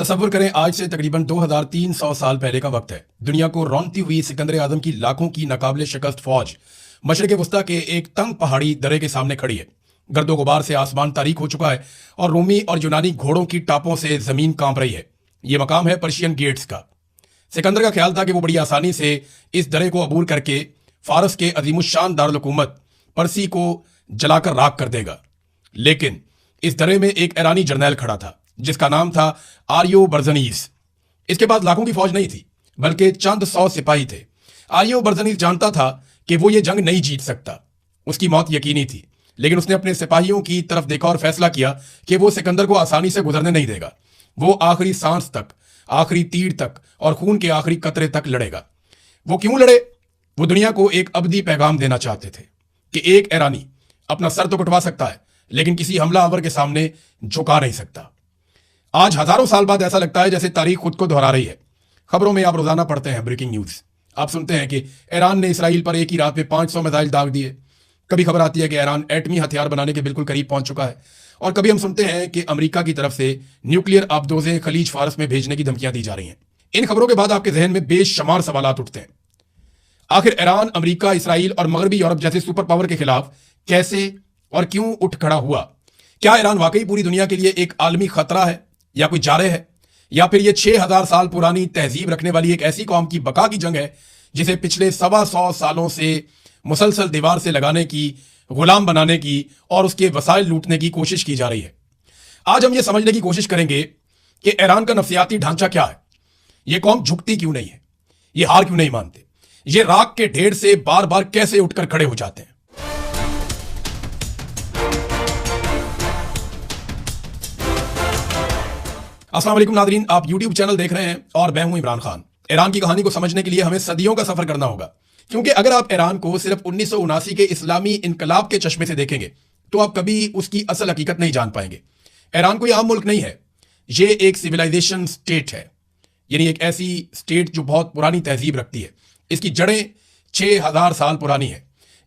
تصور کریں آج سے تقریباً 2300 سال پہلے کا وقت ہے۔ دنیا کو رونتی ہوئی سکندر اعظم کی لاکھوں کی ناقابل شکست فوج مشرق وسطیٰ کے ایک تنگ پہاڑی درے کے سامنے کھڑی ہے۔ گرد و غبار سے آسمان تاریک ہو چکا ہے اور رومی اور یونانی گھوڑوں کی ٹاپوں سے زمین کانپ رہی ہے۔ یہ مقام ہے پرشین گیٹس کا۔ سکندر کا خیال تھا کہ وہ بڑی آسانی سے اس درے کو عبور کر کے فارس کے عظیم الشان دارالحکومت پرسی کو جلا کر راکھ کر دے گا، لیکن اس درے میں ایک ایرانی جرنیل کھڑا تھا جس کا نام تھا آریو برزنیس۔ اس کے پاس لاکھوں کی فوج نہیں تھی بلکہ چند سو سپاہی تھے۔ آریو برزنیس جانتا تھا کہ وہ یہ جنگ نہیں جیت سکتا، اس کی موت یقینی تھی، لیکن اس نے اپنے سپاہیوں کی طرف دیکھا اور فیصلہ کیا کہ وہ سکندر کو آسانی سے گزرنے نہیں دے گا۔ وہ آخری سانس تک، آخری تیر تک اور خون کے آخری قطرے تک لڑے گا۔ وہ کیوں لڑے؟ وہ دنیا کو ایک ابدی پیغام دینا چاہتے تھے کہ ایک ایرانی اپنا سر تو کٹوا سکتا ہے لیکن کسی حملہ آور کے سامنے جھکا نہیں سکتا۔ آج ہزاروں سال بعد ایسا لگتا ہے جیسے تاریخ خود کو دہرا رہی ہے۔ خبروں میں آپ روزانہ پڑھتے ہیں بریکنگ نیوز، آپ سنتے ہیں کہ ایران نے اسرائیل پر ایک ہی رات میں 500 میزائل داغ دیے۔ کبھی خبر آتی ہے کہ ایران ایٹمی ہتھیار بنانے کے بالکل قریب پہنچ چکا ہے، اور کبھی ہم سنتے ہیں کہ امریکہ کی طرف سے نیوکلیئر آبدوزیں خلیج فارس میں بھیجنے کی دھمکیاں دی جا رہی ہیں۔ ان خبروں کے بعد آپ کے ذہن میں بے شمار سوالات اٹھتے ہیں۔ آخر ایران، امریکہ، اسرائیل اور مغربی یورپ جیسے سپر پاور کے خلاف کیسے اور کیوں اٹھ کھڑا ہوا؟ کیا ایران واقعی پوری دنیا کے لیے ایک عالمی خطرہ ہے یا کوئی جارح ہے، یا پھر یہ 6000 سال پرانی تہذیب رکھنے والی ایک ایسی قوم کی بقا کی جنگ ہے جسے پچھلے 125 سالوں سے مسلسل دیوار سے لگانے کی، غلام بنانے کی اور اس کے وسائل لوٹنے کی کوشش کی جا رہی ہے؟ آج ہم یہ سمجھنے کی کوشش کریں گے کہ ایران کا نفسیاتی ڈھانچہ کیا ہے، یہ قوم جھکتی کیوں نہیں ہے، یہ ہار کیوں نہیں مانتے، یہ راکھ کے ڈھیر سے بار بار کیسے اٹھ کر کھڑے ہو جاتے ہیں۔ السلام علیکم ناظرین، آپ یوٹیوب چینل دیکھ رہے ہیں اور میں ہوں عمران خان۔ ایران کی کہانی کو سمجھنے کے لیے ہمیں صدیوں کا سفر کرنا ہوگا، کیونکہ اگر آپ ایران کو صرف 1979 کے اسلامی انقلاب کے چشمے سے دیکھیں گے تو آپ کبھی اس کی اصل حقیقت نہیں جان پائیں گے۔ ایران کوئی عام ملک نہیں ہے، یہ ایک سویلائزیشن سٹیٹ ہے، یعنی ایک ایسی سٹیٹ جو بہت پرانی تہذیب رکھتی ہے۔ اس کی جڑیں 6000 سال پرانی ہیں۔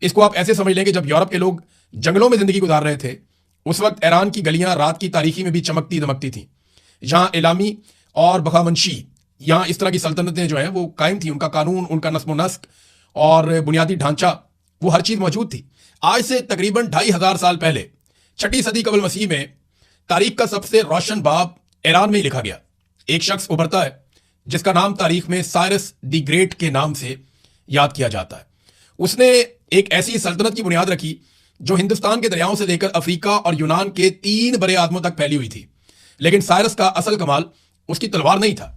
اس کو آپ ایسے سمجھ لیں کہ جب یورپ کے لوگ جنگلوں میں زندگی گزار رہے تھے، اس وقت ایران کی گلیاں رات کی تاریکی میں بھی چمکتی دمکتی تھیں۔ یہاں اعلامی اور بخامنشی، یہاں اس طرح کی سلطنتیں جو ہیں وہ قائم تھیں، ان کا قانون، ان کا نظم و نسق اور بنیادی ڈھانچہ، وہ ہر چیز موجود تھی۔ آج سے تقریباً 2500 سال پہلے 6 صدی قبل مسیح میں تاریخ کا سب سے روشن باب ایران میں ہی لکھا گیا۔ ایک شخص ابھرتا ہے جس کا نام تاریخ میں سائرس دی گریٹ کے نام سے یاد کیا جاتا ہے۔ اس نے ایک ایسی سلطنت کی بنیاد رکھی جو ہندوستان کے دریاؤں سے لے کر افریقہ اور یونان کے 3 بڑے اعظموں تک پھیلی ہوئی تھی۔ لیکن سائرس کا اصل کمال اس کی تلوار نہیں تھا،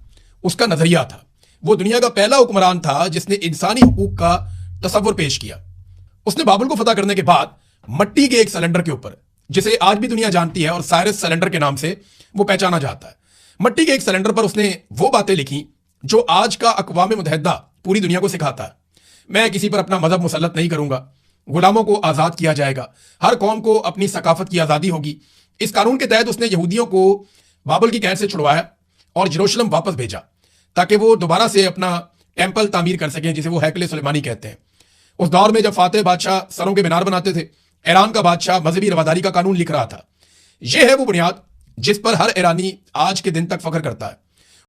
اس کا نظریہ تھا۔ وہ دنیا کا پہلا حکمران تھا جس نے انسانی حقوق کا تصور پیش کیا۔ اس نے بابل کو فتح کرنے کے بعد مٹی کے ایک سلنڈر کے اوپر، جسے آج بھی دنیا جانتی ہے اور سائرس سلنڈر کے نام سے وہ پہچانا جاتا ہے، مٹی کے ایک سلنڈر پر اس نے وہ باتیں لکھی جو آج کا اقوام متحدہ پوری دنیا کو سکھاتا ہے۔ میں کسی پر اپنا مذہب مسلط نہیں کروں گا، غلاموں کو آزاد کیا جائے گا، ہر قوم کو اپنی ثقافت کی آزادی ہوگی۔ اس قانون کے تحت اس نے یہودیوں کو بابل کی قید سے چھڑوایا اور یروشلم واپس بھیجا تاکہ وہ دوبارہ سے اپنا ٹیمپل تعمیر کر سکیں، جسے وہ ہیکل سلیمانی کہتے ہیں۔ اس دور میں جب فاتح بادشاہ سروں کے مینار بناتے تھے، ایران کا بادشاہ مذہبی رواداری کا قانون لکھ رہا تھا۔ یہ ہے وہ بنیاد جس پر ہر ایرانی آج کے دن تک فخر کرتا ہے۔